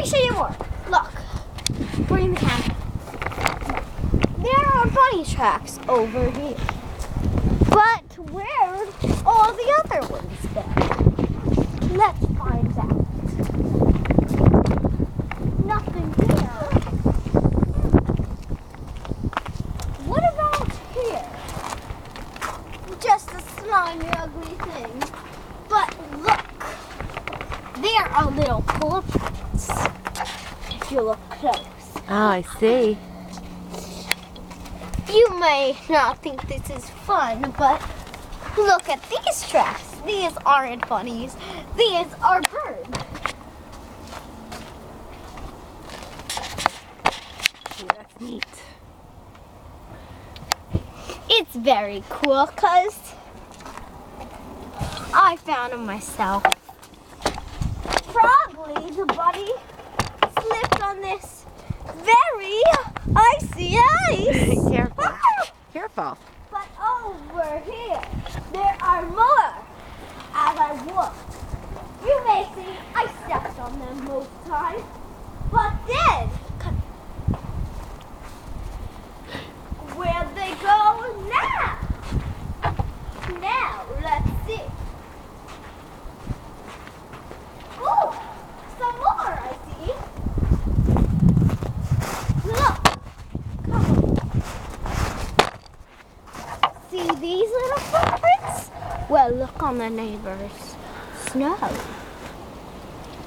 me show you more. Look. Bring the camera. There are bunny tracks over here. But where'd all the other ones go? Let's find out. Nothing here. What about here? Just a slimy, ugly thing. But look. There are little footprints. If you look close. Oh, I see. You may not think this is fun, but look at these tracks. These aren't bunnies. These are birds. Yeah, that's neat. It's very cool because I found them myself. Probably the bunny slipped on this very icy ice. Careful. Careful. But over here, there are more. As I look, you may see I stepped on them most times. But then, where'd they go now? Now, let's see. Oh, some more I see. Look. Come on. See these little footprints? Well, look on the neighbor's snow.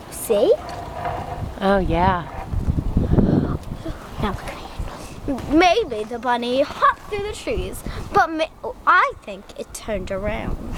See? Oh, yeah. Now look at me. Maybe the bunny hopped through the trees, but I think it turned around.